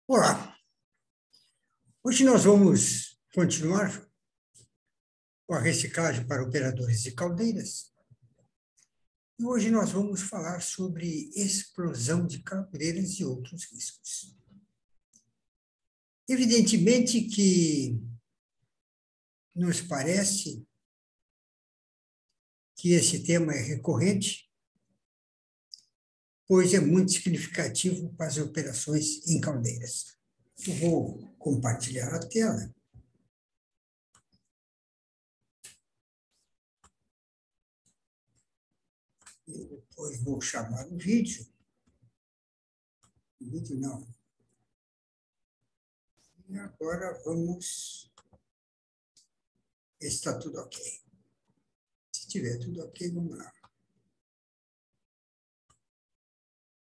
Olá, hoje nós vamos continuar com a reciclagem para operadores de caldeiras. E hoje nós vamos falar sobre explosão de caldeiras e outros riscos. Evidentemente que nos parece que esse tema é recorrente, pois é muito significativo para as operações em caldeiras. Eu vou compartilhar a tela. E depois vou chamar o vídeo. O vídeo não. E agora vamos... Está tudo ok. Se tiver tudo ok, vamos lá.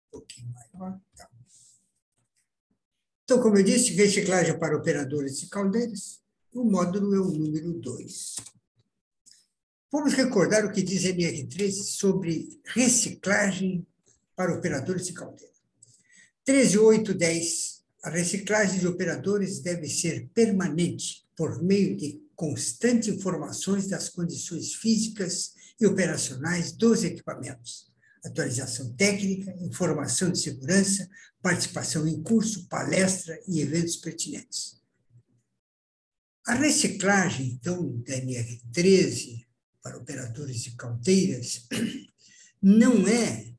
Um pouquinho maior. Tá. Então, como eu disse, reciclagem para operadores de caldeiras. O módulo é o número 2. Vamos recordar o que diz a NR13 sobre reciclagem para operadores de caldeira. 13.8.10. A reciclagem de operadores deve ser permanente por meio de constante informações das condições físicas e operacionais dos equipamentos, atualização técnica, informação de segurança, participação em curso, palestra e eventos pertinentes. A reciclagem, então, da NR13 para operadores de caldeiras não é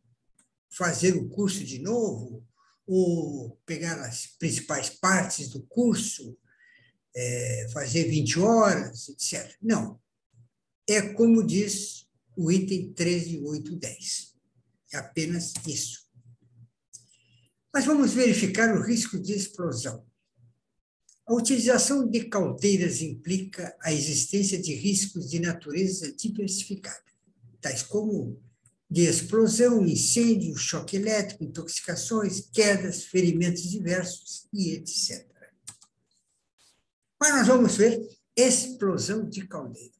fazer o curso de novo ou pegar as principais partes do curso, fazer 20 horas, etc. Não. É como diz o item 13.8.10. É apenas isso. Mas vamos verificar o risco de explosão. A utilização de caldeiras implica a existência de riscos de natureza diversificada, tais como de explosão, incêndio, choque elétrico, intoxicações, quedas, ferimentos diversos e etc. Mas nós vamos ver explosão de caldeira.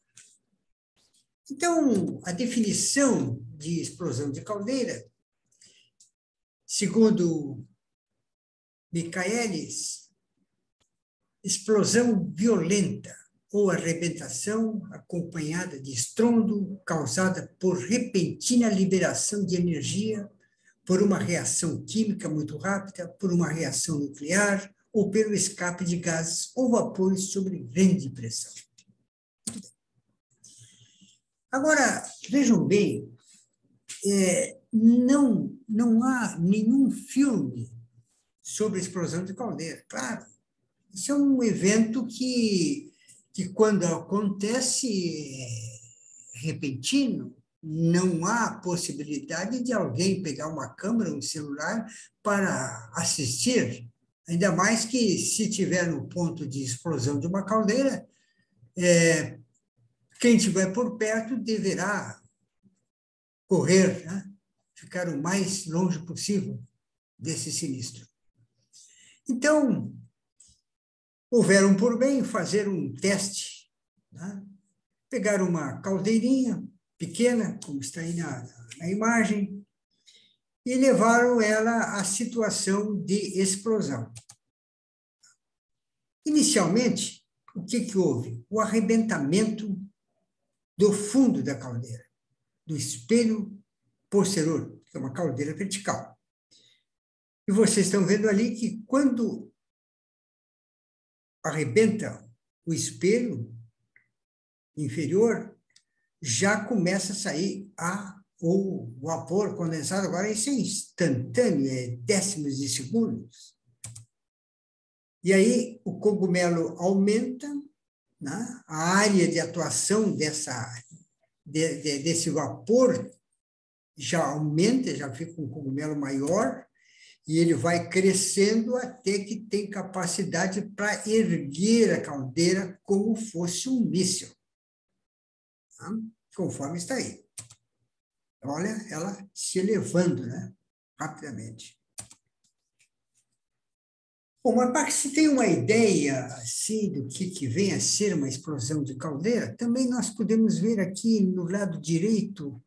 Então, a definição de explosão de caldeira, segundo Michaelis, explosão violenta ou arrebentação acompanhada de estrondo causada por repentina liberação de energia, por uma reação química muito rápida, por uma reação nuclear ou pelo escape de gases ou vapores sobre grande pressão. Agora, vejam bem, não há nenhum filme sobre explosão de caldeira, claro. Isso é um evento que quando acontece, é repentino, não há possibilidade de alguém pegar uma câmera, um celular, para assistir, ainda mais que se tiver no ponto de explosão de uma caldeira, quem estiver por perto deverá correr, né? Ficar o mais longe possível desse sinistro. Então, houveram por bem fazer um teste, né? Pegar uma caldeirinha pequena, como está aí na imagem, e levaram ela à situação de explosão. Inicialmente, o que houve? O arrebentamento do fundo da caldeira, do espelho posterior, que é uma caldeira vertical. E vocês estão vendo ali que quando arrebenta o espelho inferior, já começa a sair o vapor condensado. Agora isso é instantâneo, é décimos de segundos. E aí o cogumelo aumenta, né? A área de atuação desse vapor já aumenta, já fica um cogumelo maior, e ele vai crescendo até que tem capacidade para erguer a caldeira como fosse um míssil. Tá? Conforme está aí. Olha ela se elevando, né? Rapidamente. Bom, mas para que se tenha uma ideia assim, do que vem a ser uma explosão de caldeira, também nós podemos ver aqui no lado direito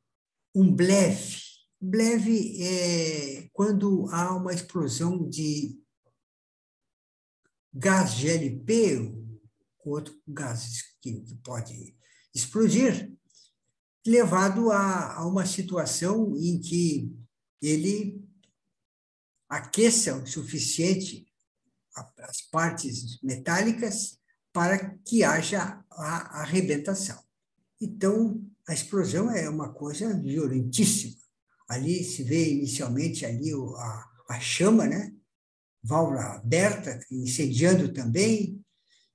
um blefe. Bleve é quando há uma explosão de gás GLP, outro gás que pode explodir, levado a uma situação em que ele aqueça o suficiente as partes metálicas para que haja a arrebentação. Então, a explosão é uma coisa violentíssima. Ali se vê inicialmente ali a chama, né? Válvula aberta, incendiando também,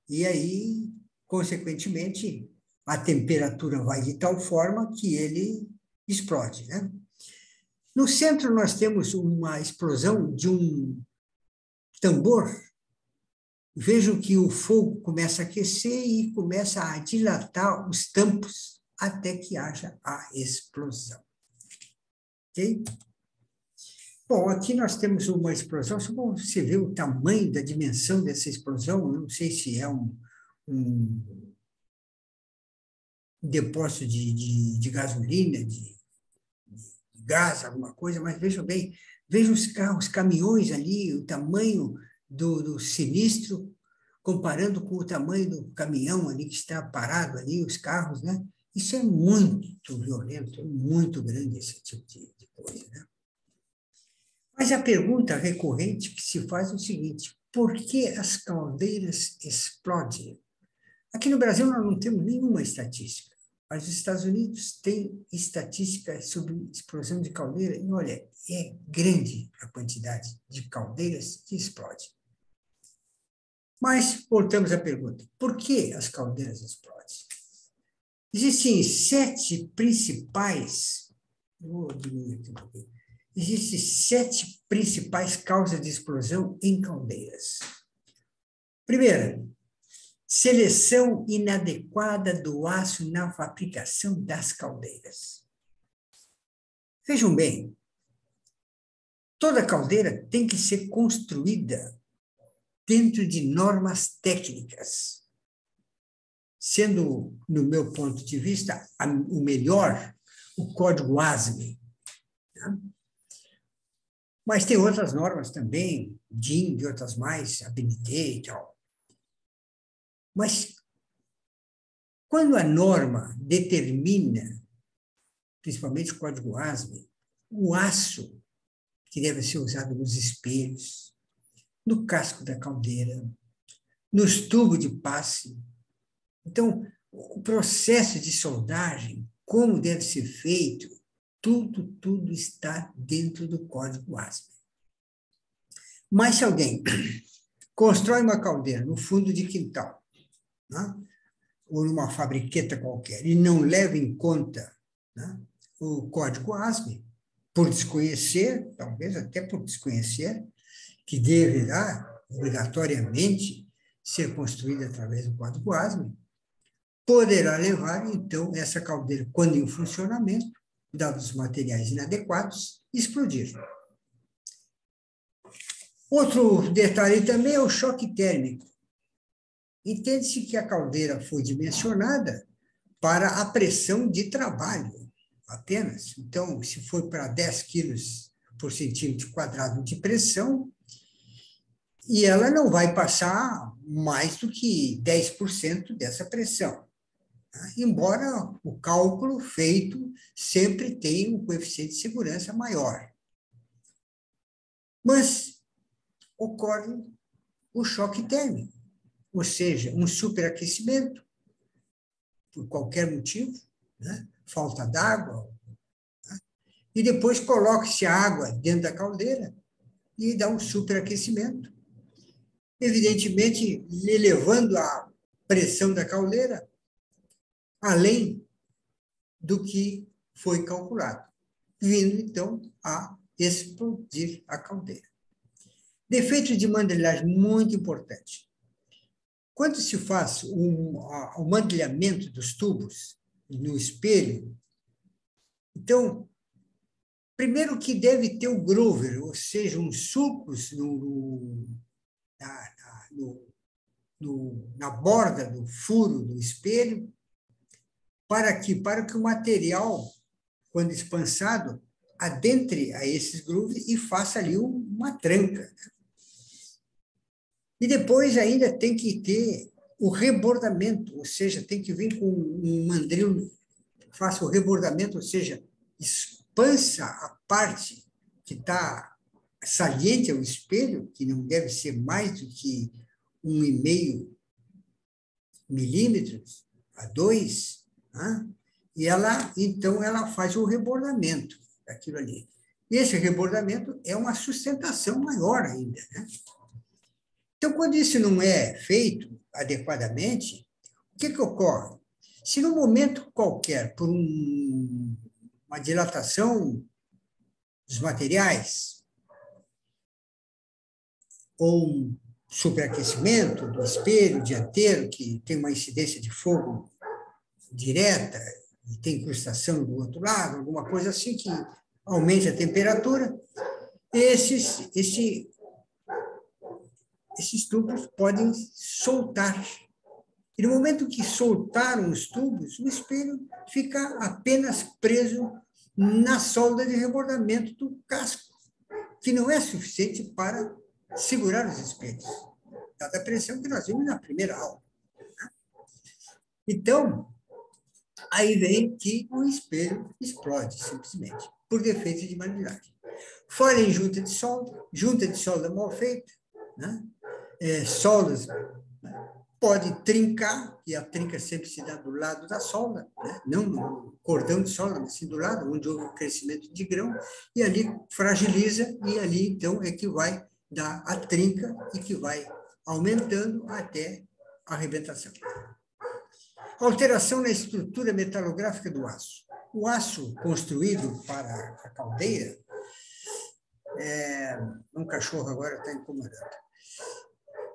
e aí, consequentemente, a temperatura vai de tal forma que ele explode, né? No centro, nós temos uma explosão de um tambor. Vejam que o fogo começa a aquecer e começa a dilatar os tampos até que haja a explosão. Ok? Bom, aqui nós temos uma explosão, só para você ver o tamanho da dimensão dessa explosão, eu não sei se é um depósito de gasolina, de gás, alguma coisa, mas vejam bem, vejam os carros, os caminhões ali, o tamanho do sinistro, comparando com o tamanho do caminhão ali que está parado ali, os carros, né? Isso é muito violento, é muito grande esse tipo de coisa, né? Mas a pergunta recorrente que se faz é o seguinte: por que as caldeiras explodem? Aqui no Brasil nós não temos nenhuma estatística, mas os Estados Unidos têm estatísticas sobre explosão de caldeira e, olha, é grande a quantidade de caldeiras que explodem. Mas voltamos à pergunta: por que as caldeiras explodem? Existem 7 principais. Vou diminuir aqui um pouquinho. Existem 7 principais causas de explosão em caldeiras. Primeira, seleção inadequada do aço na fabricação das caldeiras. Vejam bem, toda caldeira tem que ser construída dentro de normas técnicas, sendo, no meu ponto de vista, o melhor, o código ASME. Tá? Mas tem outras normas também, DIN e outras mais, ABNT e tal. Mas quando a norma determina, principalmente o código ASME, o aço que deve ser usado nos espelhos, no casco da caldeira, nos tubos de passe. Então, o processo de soldagem, como deve ser feito, tudo está dentro do código ASME. Mas se alguém constrói uma caldeira no fundo de quintal, né, ou numa fabriqueta qualquer, e não leva em conta, né, o código ASME, por desconhecer, talvez até por desconhecer, que deverá obrigatoriamente ser construída através do código ASME, poderá levar, então, essa caldeira, quando em funcionamento, dados os materiais inadequados, explodir. Outro detalhe também é o choque térmico. Entende-se que a caldeira foi dimensionada para a pressão de trabalho, apenas. Então, se for para 10 quilos por centímetro quadrado de pressão, e ela não vai passar mais do que 10% dessa pressão. Embora o cálculo feito sempre tenha um coeficiente de segurança maior. Mas ocorre o choque térmico, ou seja, um superaquecimento, por qualquer motivo, né? Falta d'água, né? E depois coloca-se a água dentro da caldeira e dá um superaquecimento, evidentemente elevando a pressão da caldeira além do que foi calculado, vindo, então, a explodir a caldeira. Defeito de mandelagem muito importante. Quando se faz o mandelhamento dos tubos no espelho, então, primeiro que deve ter o groover, ou seja, uns sulcos na borda do furo do espelho, para que o material, quando espansado, adentre a esses grooves e faça ali uma tranca. E depois ainda tem que ter o rebordamento, ou seja, tem que vir com um mandril, faça o rebordamento, ou seja, expansa a parte que está saliente ao espelho, que não deve ser mais do que 1,5 milímetros a 2, né? E então, ela faz o rebordamento daquilo ali. E esse rebordamento é uma sustentação maior ainda, né? Então, quando isso não é feito adequadamente, o que ocorre? Se no momento qualquer, por uma dilatação dos materiais, ou um superaquecimento do espelho dianteiro, que tem uma incidência de fogo direta, e tem incrustação do outro lado, alguma coisa assim que aumente a temperatura, esses tubos podem soltar. E no momento que soltaram os tubos, o espelho fica apenas preso na solda de rebordamento do casco, que não é suficiente para segurar os espelhos, dada a pressão que nós vimos na primeira aula. Então, aí vem que o espelho explode, simplesmente, por defeito de manualidade. Fora em junta de solda mal feita, né? Soldas pode trincar, e a trinca sempre se dá do lado da solda, né? Não no cordão de solda, mas sim do lado, onde houve o crescimento de grão, e ali fragiliza, e ali, então, é que vai dar a trinca e que vai aumentando até a arrebentação. Alteração na estrutura metalográfica do aço. O aço construído para a caldeira, um cachorro agora está incomodando.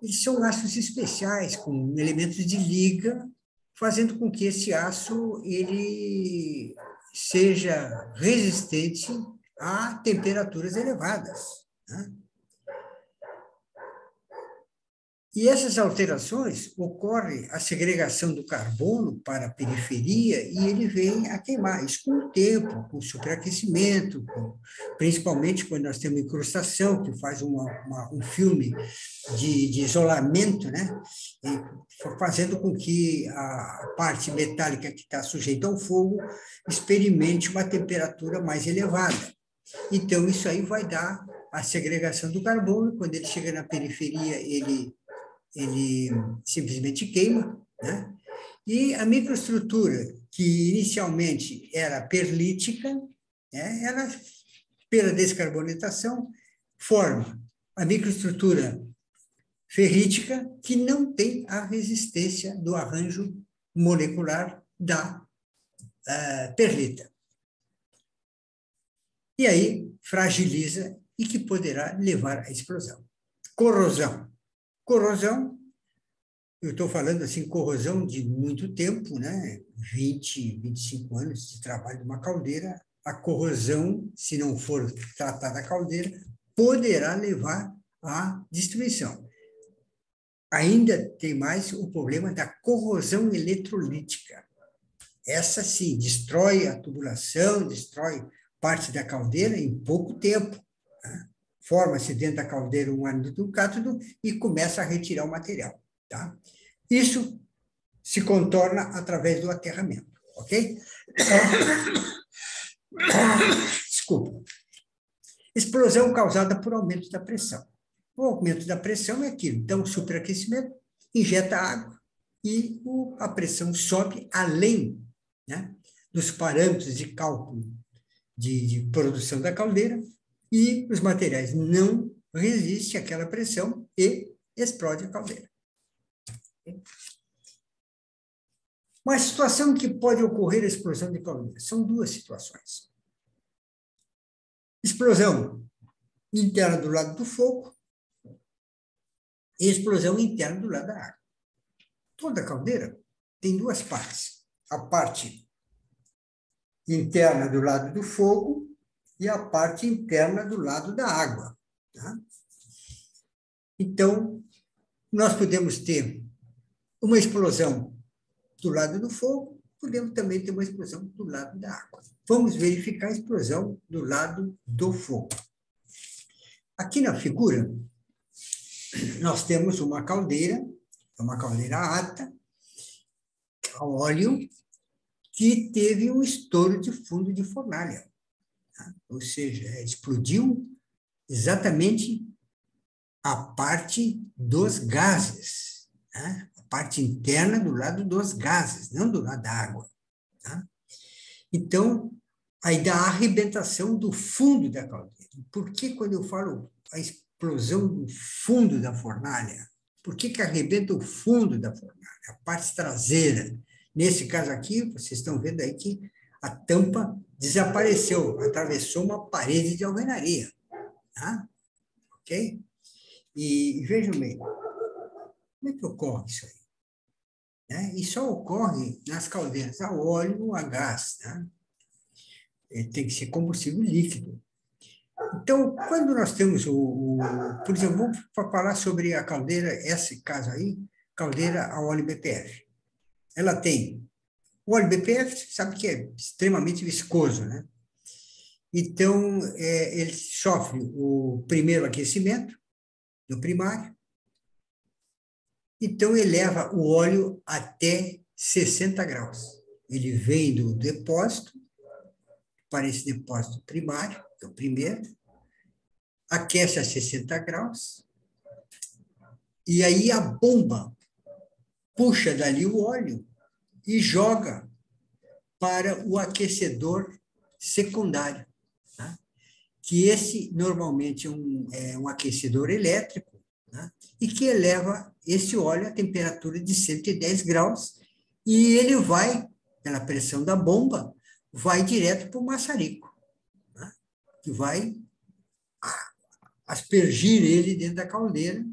Eles são aços especiais, com elementos de liga, fazendo com que esse aço ele seja resistente a temperaturas elevadas, né? E essas alterações ocorrem a segregação do carbono para a periferia e ele vem a queimar. Isso com o tempo, com superaquecimento, principalmente quando nós temos incrustação, que faz um filme de isolamento, né? Fazendo com que a parte metálica que está sujeita ao fogo experimente uma temperatura mais elevada. Então, isso aí vai dar a segregação do carbono. Quando ele chega na periferia, ele simplesmente queima, né? E a microestrutura, que inicialmente era perlítica, né? Ela, pela descarbonatação, forma a microestrutura ferrítica, que não tem a resistência do arranjo molecular da perlita. E aí fragiliza e que poderá levar à explosão. Corrosão. Corrosão, eu estou falando assim, corrosão de muito tempo, né? 20, 25 anos de trabalho de uma caldeira. A corrosão, se não for tratada a caldeira, poderá levar à destruição. Ainda tem mais o problema da corrosão eletrolítica. Essa, sim, destrói a tubulação, destrói parte da caldeira em pouco tempo, né? Forma-se dentro da caldeira um ânodo e um cátodo e começa a retirar o material, tá? Isso se contorna através do aterramento, ok? Desculpa. Explosão causada por aumento da pressão. O aumento da pressão é aquilo. Então, superaquecimento, injeta água e a pressão sobe além, né, dos parâmetros de cálculo de produção da caldeira, e os materiais não resistem àquela pressão e explode a caldeira. Uma situação que pode ocorrer a explosão de caldeira. São duas situações. Explosão interna do lado do fogo e explosão interna do lado da água. Toda caldeira tem duas partes. A parte interna do lado do fogo e a parte interna do lado da água, tá? Então, nós podemos ter uma explosão do lado do fogo, podemos também ter uma explosão do lado da água. Vamos verificar a explosão do lado do fogo. Aqui na figura, nós temos uma caldeira ATA, a óleo, que teve um estouro de fundo de fornalha. Tá? Ou seja, explodiu exatamente a parte dos gases, né? A parte interna do lado dos gases, não do lado da água. Tá? Então, aí dá a arrebentação do fundo da caldeira. Por que, quando eu falo a explosão do fundo da fornalha, por que arrebenta o fundo da fornalha, a parte traseira? Nesse caso aqui, vocês estão vendo aí que a tampa desapareceu, atravessou uma parede de alvenaria. Tá? Ok? E vejam bem, como é que ocorre isso aí? Né? E só ocorre nas caldeiras a óleo ou a gás. Né? Tem que ser combustível líquido. Então, quando nós temos por exemplo, vamos falar sobre a caldeira, esse caso aí, caldeira a óleo BPF. Ela tem, o óleo BPF, sabe que é extremamente viscoso, né? Então, ele sofre o primeiro aquecimento, no primário, então eleva o óleo até 60 graus. Ele vem do depósito, para esse depósito primário, que é o primeiro, aquece a 60 graus, e aí a bomba puxa dali o óleo e joga para o aquecedor secundário, tá? Que esse normalmente é um aquecedor elétrico, tá? E que eleva esse óleo a temperatura de 110 graus e ele vai, pela pressão da bomba, vai direto para o maçarico, tá? Que vai aspergir ele dentro da caldeira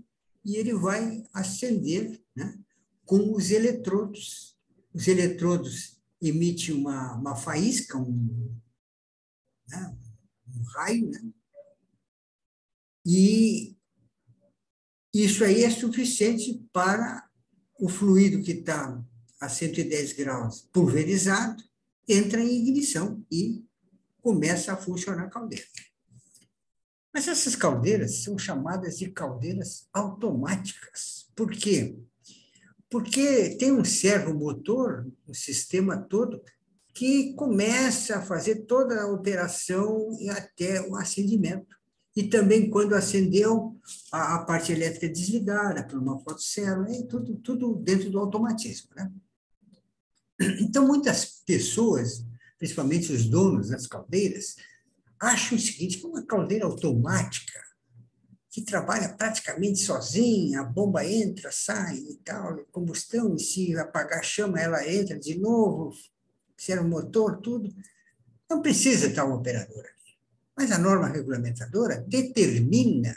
e ele vai acender, né, com os eletrodos. Os eletrodos emitem uma faísca, né, um raio, né, e isso aí é suficiente para o fluido que está a 110 graus pulverizado, entra em ignição e começa a funcionar a caldeira. Mas essas caldeiras são chamadas de caldeiras automáticas. Por quê? Porque tem um servomotor, um sistema todo, que começa a fazer toda a operação e até o acendimento. E também, quando acendeu, a parte elétrica é desligada por uma fotocélula, e tudo dentro do automatismo. Né? Então, muitas pessoas, principalmente os donos das caldeiras, acham o seguinte, que uma caldeira automática, que trabalha praticamente sozinha, a bomba entra, sai e tal, combustão, e se apagar a chama, ela entra de novo, se era o motor, tudo. Não precisa estar um operador aqui. Mas a norma regulamentadora determina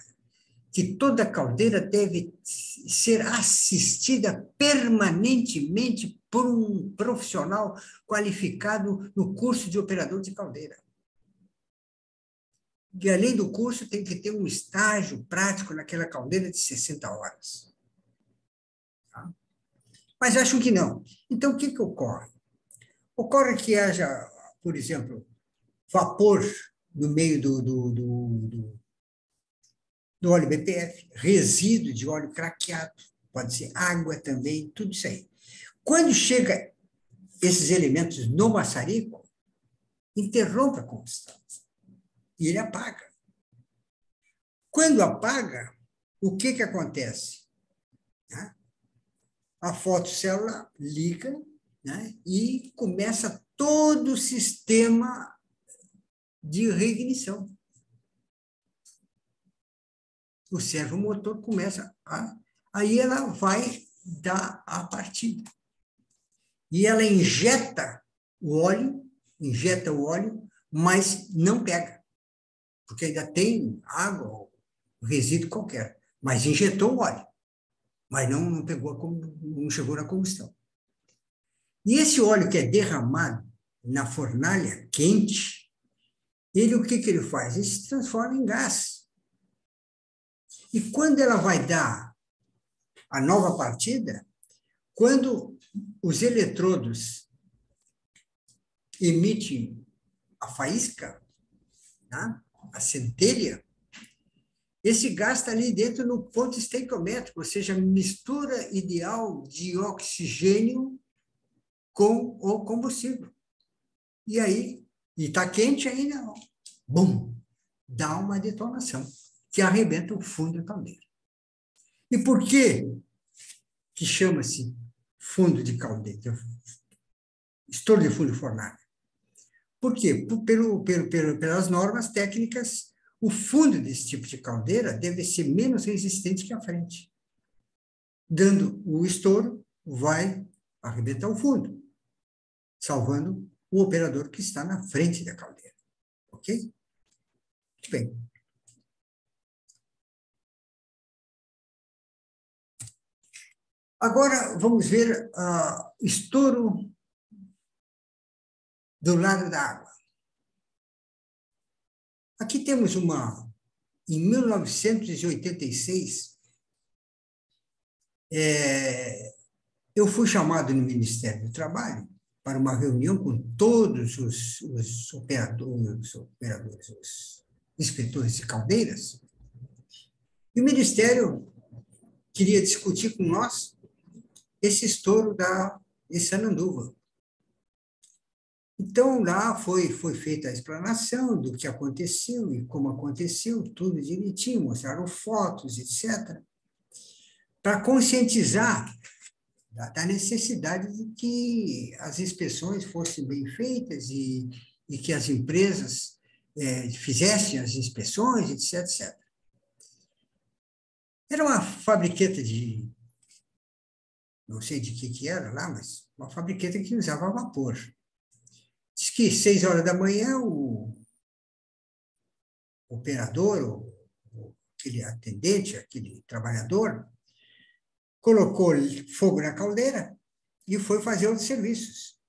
que toda caldeira deve ser assistida permanentemente por um profissional qualificado no curso de operador de caldeira. E, além do curso, tem que ter um estágio prático naquela caldeira de 60 horas. Tá? Mas acham que não. Então, o que ocorre? Ocorre que haja, por exemplo, vapor no meio do óleo BPF, resíduo de óleo craqueado, pode ser água também, tudo isso aí. Quando chega esses elementos no maçarico, interrompe a combustão e ele apaga. Quando apaga, o que acontece? A fotocélula liga, né, e começa todo o sistema de reignição. O servomotor começa aí ela vai dar a partida. E ela injeta o óleo, mas não pega, porque ainda tem água ou resíduo qualquer, mas injetou o óleo, mas não pegou, não chegou na combustão. E esse óleo que é derramado na fornalha quente, ele o que ele faz? Ele se transforma em gás. E quando ela vai dar a nova partida, quando os eletrodos emitem a faísca, né, a centelha, esse gás está ali dentro no ponto estequiométrico, ou seja, mistura ideal de oxigênio com o combustível. E aí, e está quente ainda, bum, dá uma detonação, que arrebenta o fundo da caldeira. E por que chama-se fundo de caldeira? Estouro de fundo de fornalha. Por quê? Pelas normas técnicas, o fundo desse tipo de caldeira deve ser menos resistente que a frente. Dando o estouro, vai arrebentar o fundo, salvando o operador que está na frente da caldeira. Ok? Muito bem. Agora, vamos ver estouro do lado da água. Aqui temos em 1986, eu fui chamado no Ministério do Trabalho para uma reunião com todos os operadores, os inspetores de caldeiras, e o Ministério queria discutir com nós esse estouro de Sananduva. Então, lá foi feita a explanação do que aconteceu e como aconteceu, tudo direitinho, mostraram fotos, etc., para conscientizar da necessidade de que as inspeções fossem bem feitas e que as empresas fizessem as inspeções, etc., etc. Era uma fabriqueta não sei de que era lá, mas uma fabriqueta que usava vapor. Diz que 6 horas da manhã o operador, aquele atendente, aquele trabalhador, colocou fogo na caldeira e foi fazer os serviços.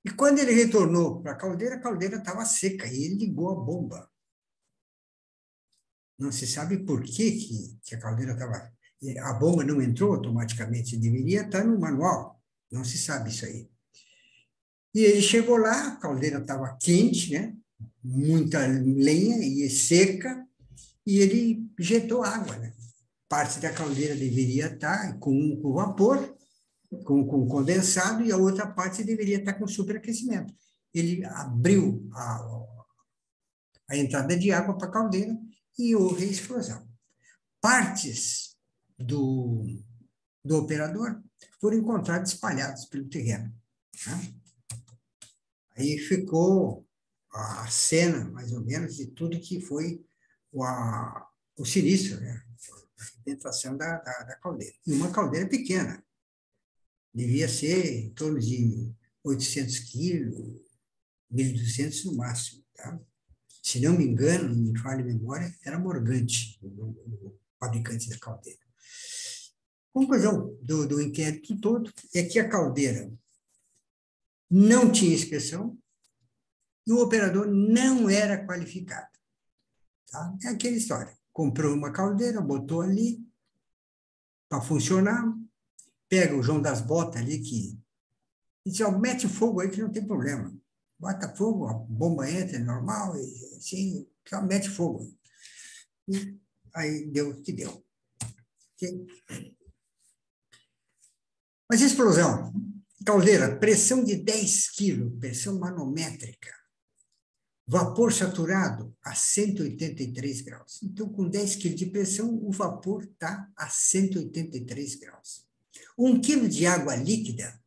E quando ele retornou para a caldeira estava seca e ele ligou a bomba. Não se sabe por que a caldeira estava... A bomba não entrou automaticamente, deveria estar no manual. Não se sabe isso aí. E ele chegou lá, a caldeira estava quente, né? Muita lenha e seca, e ele injetou água, né? Parte da caldeira deveria estar com vapor, com condensado, e a outra parte deveria estar com superaquecimento. Ele abriu a entrada de água para a caldeira e houve a explosão. Partes do operador foram encontradas espalhadas pelo terreno. Né? Aí ficou a cena, mais ou menos, de tudo que foi o sinistro, né? A arrebentação da caldeira. E uma caldeira pequena. Devia ser em torno de 800 quilos, 1.200 no máximo. Tá? Se não me engano, não me falha a memória, era Morgante, o fabricante da caldeira. Conclusão do inquérito todo é que a caldeira não tinha inspeção e o operador não era qualificado. Tá? É aquela história. Comprou uma caldeira, botou ali para funcionar, pega o João das Botas ali que diz, ó, mete fogo aí que não tem problema. Bota fogo, a bomba entra, é normal, e assim, só mete fogo. E aí deu o que deu. Okay? Mas explosão, caldeira, pressão de 10 quilos, pressão manométrica, vapor saturado a 183 graus. Então, com 10 quilos de pressão, o vapor está a 183 graus. 1 quilo de água líquida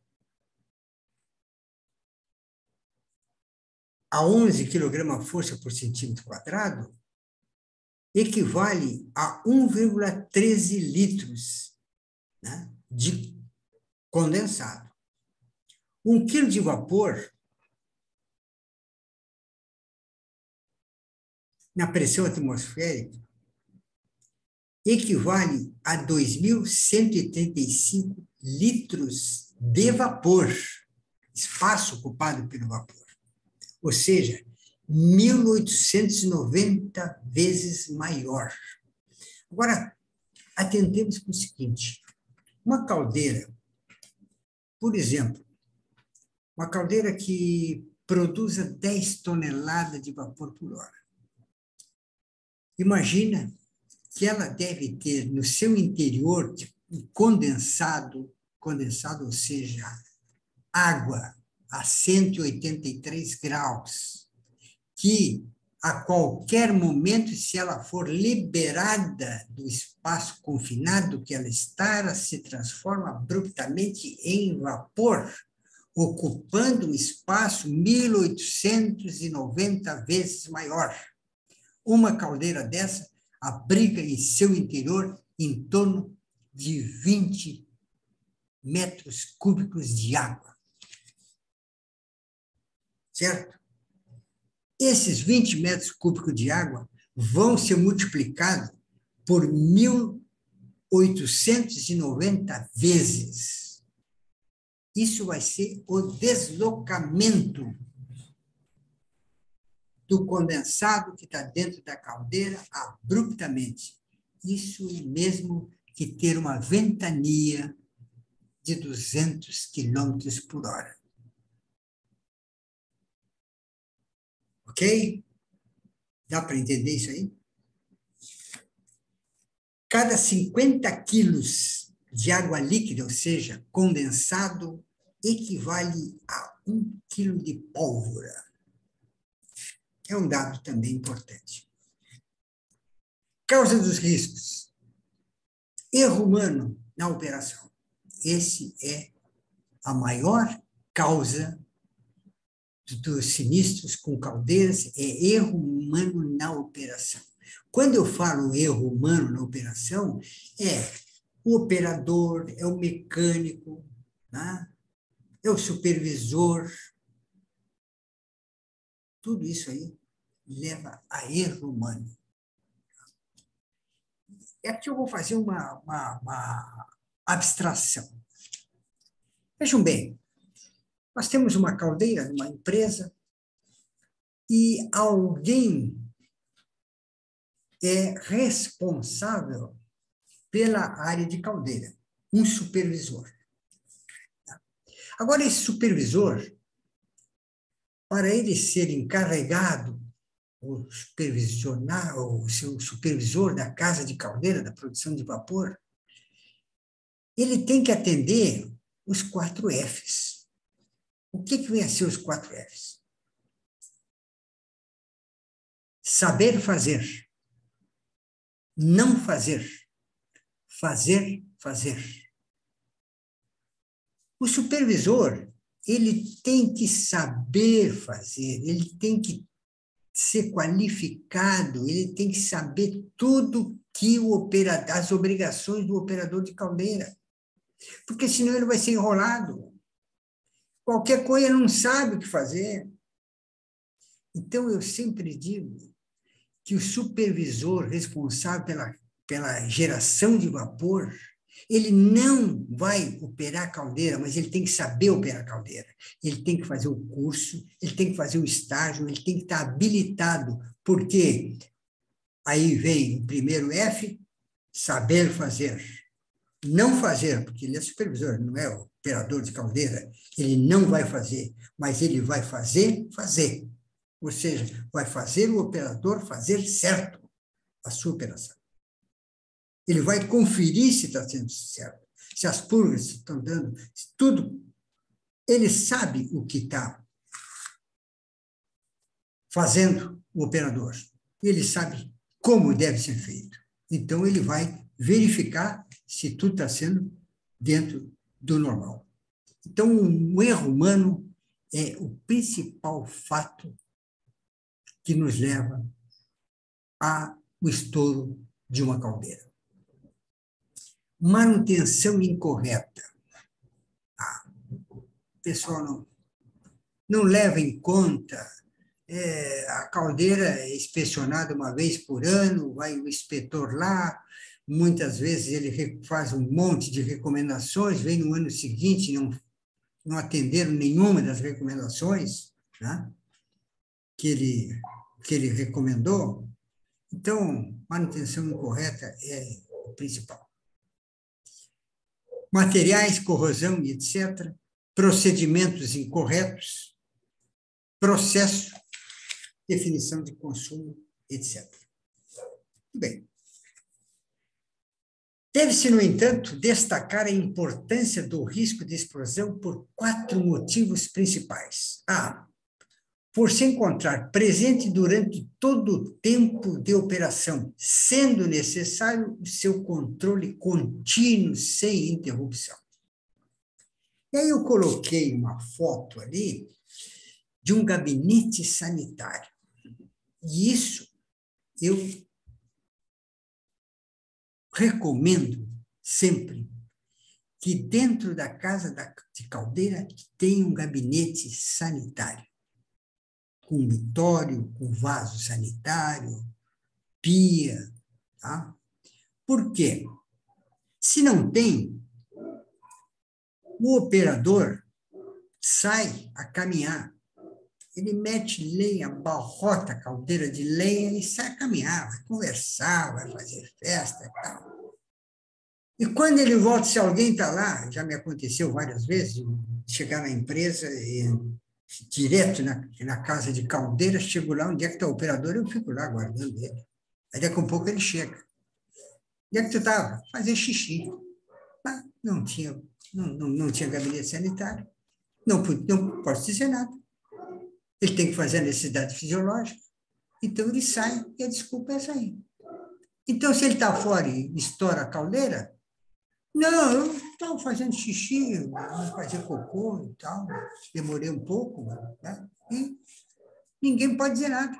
a 11 kg/força por centímetro quadrado equivale a 1,13 litros, né, de condensado. 1 quilo de vapor na pressão atmosférica equivale a 2.185 litros de vapor, espaço ocupado pelo vapor. Ou seja, 1.890 vezes maior. Agora, atendemos para o seguinte, uma caldeira, por exemplo, uma caldeira que produza 10 toneladas de vapor por hora. Imagina que ela deve ter no seu interior um condensado, ou seja, água a 183 graus, que a qualquer momento, se ela for liberada do espaço confinado que ela está, ela se transforma abruptamente em vapor, ocupando um espaço 1890 vezes maior. Uma caldeira dessa abriga em seu interior em torno de 20 metros cúbicos de água. Certo? Esses 20 metros cúbicos de água vão ser multiplicados por 1.890 vezes. Isso vai ser o deslocamento do condensado que está dentro da caldeira abruptamente. Isso é mesmo que ter uma ventania de 200 quilômetros por hora. Ok? Dá para entender isso aí? Cada 50 quilos de água líquida, ou seja, condensado, equivale a 1 quilo de pólvora. É um dado também importante. Causa dos riscos. Erro humano na operação. Esse é a maior causa dos sinistros com caldeiras, é erro humano na operação. Quando eu falo erro humano na operação, é o operador, é o mecânico, né? É o supervisor. Tudo isso aí leva a erro humano. Aqui eu vou fazer uma abstração. Vejam bem, nós temos uma caldeira numa empresa e alguém é responsável pela área de caldeira, um supervisor. Agora, esse supervisor, para ele ser encarregado, o supervisionar, o seu supervisor da casa de caldeira, da produção de vapor, ele tem que atender os 4 Fs. O que vem a ser os 4 Fs? Saber fazer, não fazer, fazer. O supervisor, ele tem que saber fazer, ele tem que ser qualificado, ele tem que saber tudo que as obrigações do operador de caldeira, porque senão ele vai ser enrolado. Qualquer coisa ele não sabe o que fazer. Então, eu sempre digo que o supervisor responsável pela geração de vapor, ele não vai operar a caldeira, mas ele tem que saber operar a caldeira. Ele tem que fazer o curso, ele tem que fazer o estágio, ele tem que estar habilitado, porque aí vem o primeiro F, saber fazer. Não fazer, porque ele é supervisor, não é operador de caldeira, ele não vai fazer, mas ele vai fazer. Ou seja, vai fazer o operador fazer certo a sua operação. Ele vai conferir se está sendo certo, se as purgas estão dando, tudo. Ele sabe o que está fazendo o operador. Ele sabe como deve ser feito. Então, ele vai verificar se tudo está sendo dentro do normal. Então, o erro humano é o principal fato que nos leva ao estouro de uma caldeira. Manutenção incorreta. O pessoal não leva em conta, a caldeira é inspecionada uma vez por ano, vai o inspetor lá, muitas vezes ele faz um monte de recomendações, vem no ano seguinte, não atenderam nenhuma das recomendações, né, que ele recomendou. Então, manutenção incorreta é o principal. Materiais, corrosão e etc., procedimentos incorretos, processo, definição de consumo, etc. Bem, deve-se, no entanto, destacar a importância do risco de explosão por 4 motivos principais. A. Por se encontrar presente durante todo o tempo de operação, sendo necessário o seu controle contínuo, sem interrupção. E aí eu coloquei uma foto ali de um gabinete sanitário. E isso eu recomendo sempre que dentro da casa de caldeira tenha um gabinete sanitário, com mitório, com vaso sanitário, pia, tá? Por quê? Se não tem, o operador sai a caminhar, ele mete lenha, abarrota a caldeira de lenha e sai a caminhar, vai conversar, vai fazer festa e tal. E quando ele volta, se alguém está lá, já me aconteceu várias vezes, chegar na empresa e direto na casa de caldeira, chego lá, onde é que está o operador, eu fico lá aguardando ele. Aí daqui a pouco ele chega. Onde é que tu estava? Fazer xixi. Ah, não tinha gabinete sanitário. Não posso dizer nada. Ele tem que fazer a necessidade fisiológica. Então ele sai e a desculpa é essa aí. Então, se ele está fora e estoura a caldeira, não, eu estava fazendo xixi, vou fazer cocô e tal, demorei um pouco, né? E ninguém pode dizer nada.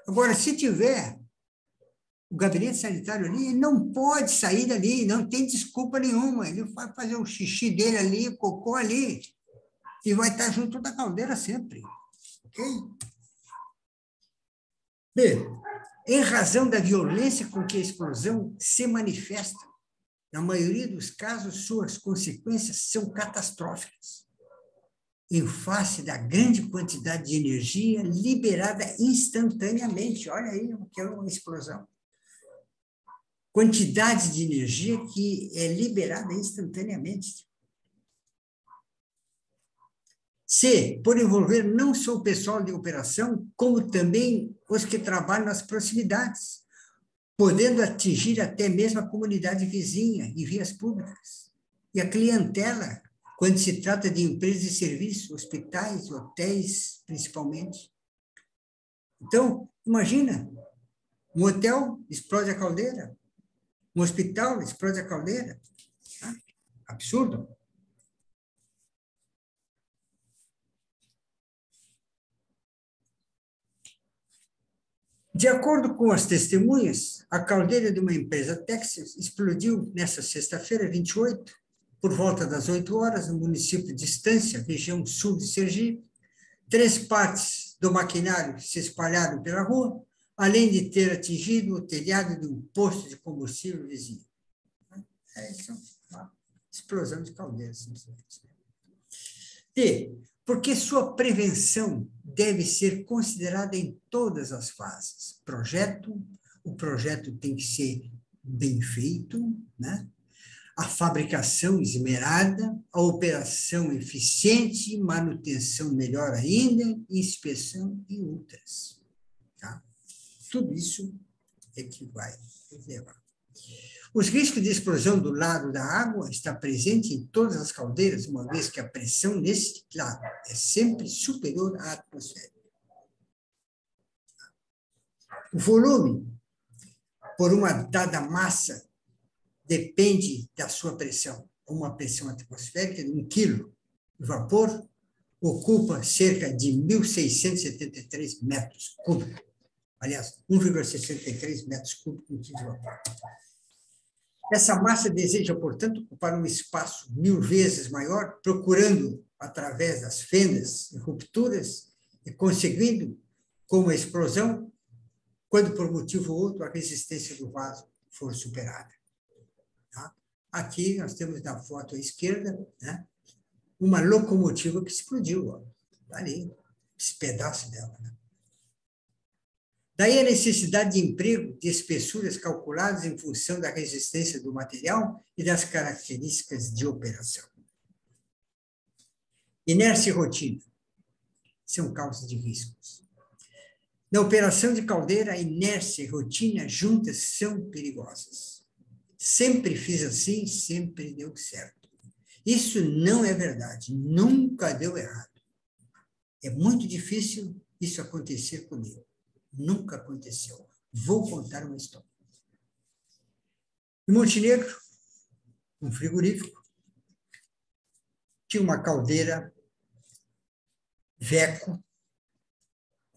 Agora, se tiver o gabinete sanitário ali, ele não pode sair dali, não tem desculpa nenhuma, ele vai fazer o xixi dele ali, o cocô ali, e vai estar junto da caldeira sempre, ok? B, em razão da violência com que a explosão se manifesta, na maioria dos casos, suas consequências são catastróficas, em face da grande quantidade de energia liberada instantaneamente. Olha aí o que é uma explosão. Quantidade de energia que é liberada instantaneamente. C, por envolver não só o pessoal de operação, como também os que trabalham nas proximidades, podendo atingir até mesmo a comunidade vizinha e vias públicas. E a clientela, quando se trata de empresas de serviço, hospitais, hotéis, principalmente. Então, imagina, um hotel explode a caldeira, um hospital explode a caldeira. Tá? Absurdo. De acordo com as testemunhas, a caldeira de uma empresa Texas explodiu nesta sexta-feira, 28, por volta das 8 horas, no município de Estância, região sul de Sergipe. 3 partes do maquinário se espalharam pela rua, além de ter atingido o telhado de um posto de combustível vizinho. É isso, uma explosão de caldeiras. E porque sua prevenção deve ser considerada em todas as fases. O projeto tem que ser bem feito, né? A fabricação esmerada, a operação eficiente, manutenção melhor ainda, inspeção e outras. Tá? Tudo isso é que vai levar. Os riscos de explosão do lado da água estão presentes em todas as caldeiras, uma vez que a pressão nesse lado é sempre superior à atmosfera. O volume, por uma dada massa, depende da sua pressão. Uma pressão atmosférica de 1 quilo de vapor ocupa cerca de 1.673 metros cúbicos. Aliás, 1,63 metros cúbicos por quilo de vapor. Essa massa deseja, portanto, ocupar um espaço 1000 vezes maior, procurando, através das fendas e rupturas, e conseguindo, com a explosão, quando por motivo ou outro a resistência do vaso for superada. Tá? Aqui nós temos na foto à esquerda, né, uma locomotiva que explodiu. Ó. Tá ali, esse pedaço dela. Né? Daí a necessidade de emprego de espessuras calculadas em função da resistência do material e das características de operação. Inércia e rotina são causas de riscos. Na operação de caldeira, a inércia e rotina juntas são perigosas. Sempre fiz assim, sempre deu certo. Isso não é verdade, nunca deu errado. É muito difícil isso acontecer comigo. Nunca aconteceu. Vou contar uma história. Em Montenegro, um frigorífico, tinha uma caldeira Veco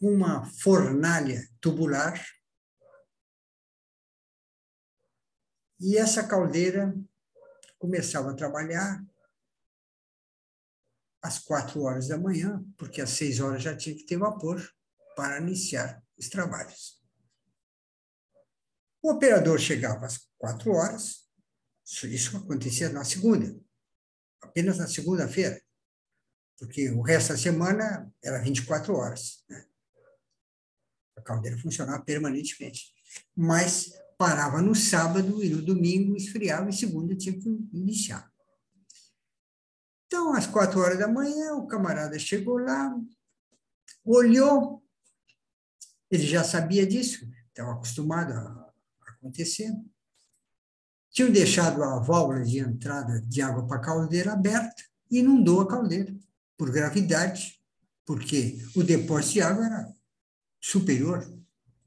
com uma fornalha tubular, e essa caldeira começava a trabalhar às 4 horas da manhã, porque às 6 horas já tinha que ter vapor para iniciar os trabalhos. O operador chegava às 4 horas, isso acontecia na segunda, apenas na segunda-feira, porque o resto da semana era 24 horas, né? A caldeira funcionava permanentemente. Mas parava no sábado e no domingo esfriava, e segunda tinha que iniciar. Então, às 4 horas da manhã, o camarada chegou lá, olhou, ele já sabia disso, estava acostumado a acontecer. Tinham deixado a válvula de entrada de água para a caldeira aberta e inundou a caldeira, por gravidade, porque o depósito de água era superior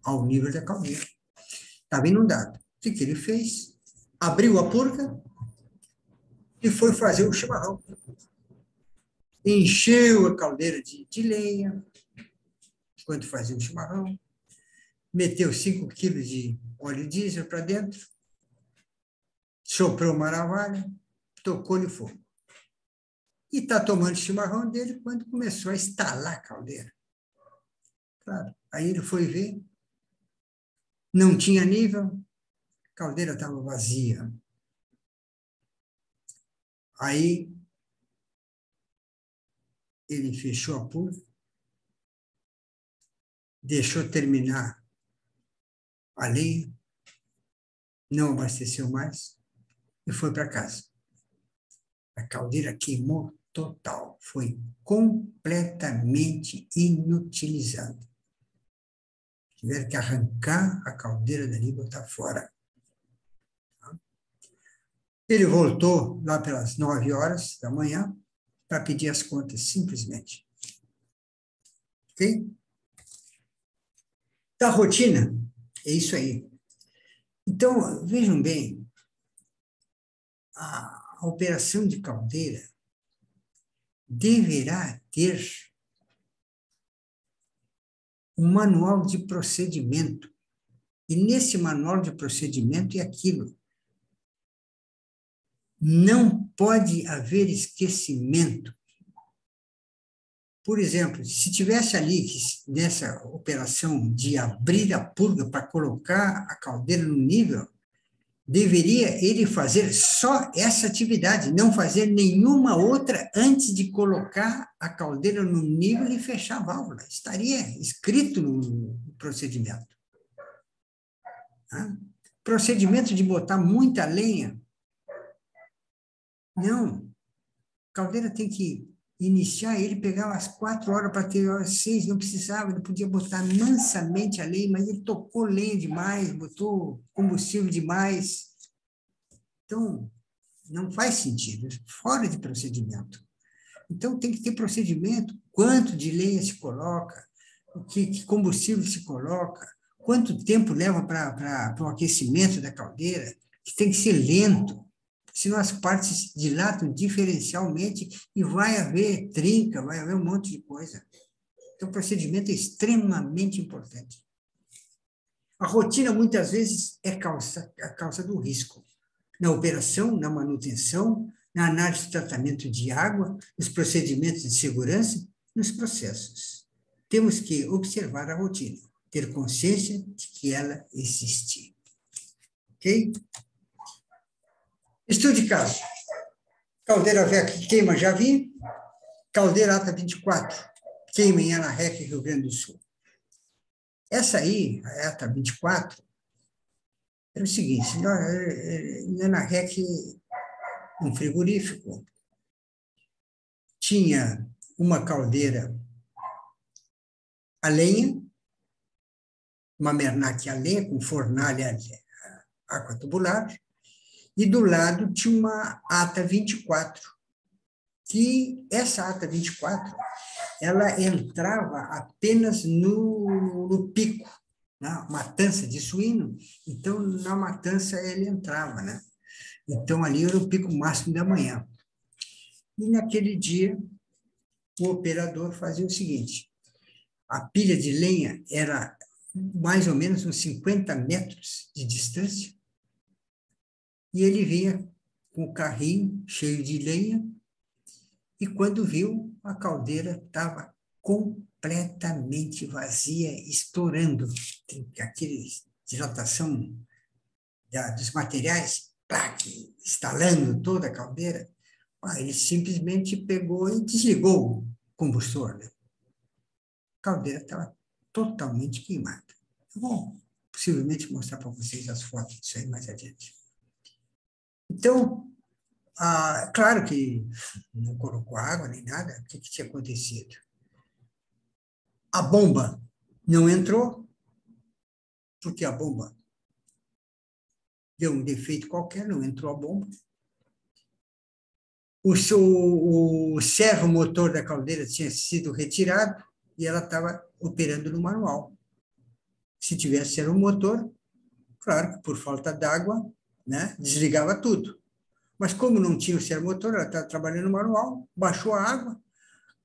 ao nível da caldeira. Estava inundado. O que ele fez? Abriu a purga e foi fazer o chimarrão. Encheu a caldeira de lenha, enquanto fazia o chimarrão, meteu 5 quilos de óleo diesel para dentro, soprou uma navalha, tocou-lhe fogo. E está tomando chimarrão dele quando começou a estalar a caldeira. Claro, aí ele foi ver, não tinha nível, a caldeira estava vazia. Aí ele fechou a purga, deixou terminar a lenha, não abasteceu mais e foi para casa. A caldeira queimou total, foi completamente inutilizada. Tiveram que arrancar a caldeira dali e botar fora. Ele voltou lá pelas 9 horas da manhã para pedir as contas, simplesmente. Ok? Da rotina, é isso aí. Então, vejam bem, a operação de caldeira deverá ter um manual de procedimento. E nesse manual de procedimento é aquilo. Não pode haver esquecimento. Por exemplo, se tivesse ali, nessa operação de abrir a purga para colocar a caldeira no nível, deveria ele fazer só essa atividade, não fazer nenhuma outra antes de colocar a caldeira no nível e fechar a válvula. Estaria escrito no procedimento. Procedimento de botar muita lenha. Não. A caldeira tem que iniciar, ele pegava às 4 horas para ter às 6, não precisava, ele podia botar mansamente a lenha, mas ele tocou lenha demais, botou combustível demais. Então, não faz sentido, fora de procedimento. Então, tem que ter procedimento, quanto de lenha se coloca, que combustível se coloca, quanto tempo leva para o aquecimento da caldeira, que tem que ser lento, senão as partes dilatam diferencialmente e vai haver trinca, vai haver um monte de coisa. Então, o procedimento é extremamente importante. A rotina, muitas vezes, é a causa do risco. Na operação, na manutenção, na análise de tratamento de água, nos procedimentos de segurança, nos processos. Temos que observar a rotina, ter consciência de que ela existe. Ok? Estudo de caso. Caldeira Veco que queima, já vi. Caldeira Ata 24, queima em Anarrec, Rio Grande do Sul. Essa aí, a Ata 24, era o seguinte, em Anarrec, um frigorífico, tinha uma caldeira a lenha uma Mernac a lenha com fornalha aquatubular, e do lado tinha uma ata 24, que essa ata 24, ela entrava apenas no pico, na matança de suíno, então na matança ele entrava, né? Então ali era o pico máximo da manhã. E naquele dia, o operador fazia o seguinte: a pilha de lenha era mais ou menos uns 50 metros de distância, e ele vinha com o carrinho cheio de lenha, e quando viu, a caldeira estava completamente vazia, estourando. Aquele dilatação dos materiais, estalando toda a caldeira. Ele simplesmente pegou e desligou o combustor, né? A caldeira estava totalmente queimada. Eu vou possivelmente mostrar para vocês as fotos disso aí mais adiante. Então, claro que não colocou água nem nada. O que tinha acontecido? A bomba não entrou, porque a bomba deu um defeito qualquer, não entrou a bomba. O servo motor da caldeira tinha sido retirado e ela estava operando no manual. Se tivesse sido um motor, claro que por falta d'água, né, desligava tudo. Mas como não tinha o servomotor, ela estava trabalhando no manual, baixou a água.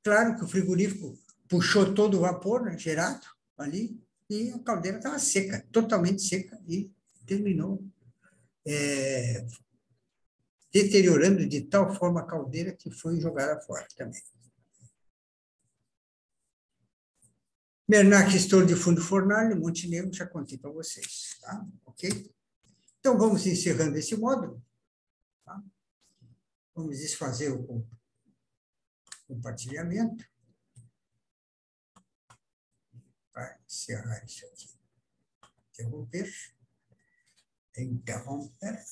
Claro que o frigorífico puxou todo o vapor, né, gerado ali, e a caldeira estava seca, totalmente seca, e terminou deteriorando de tal forma a caldeira que foi jogada fora também. Mernac estouro de fundo fornalha, Montenegro, já contei para vocês, tá? Ok? Então, vamos encerrando esse módulo. Tá? Vamos desfazer o compartilhamento. Para encerrar isso aqui. Interromper.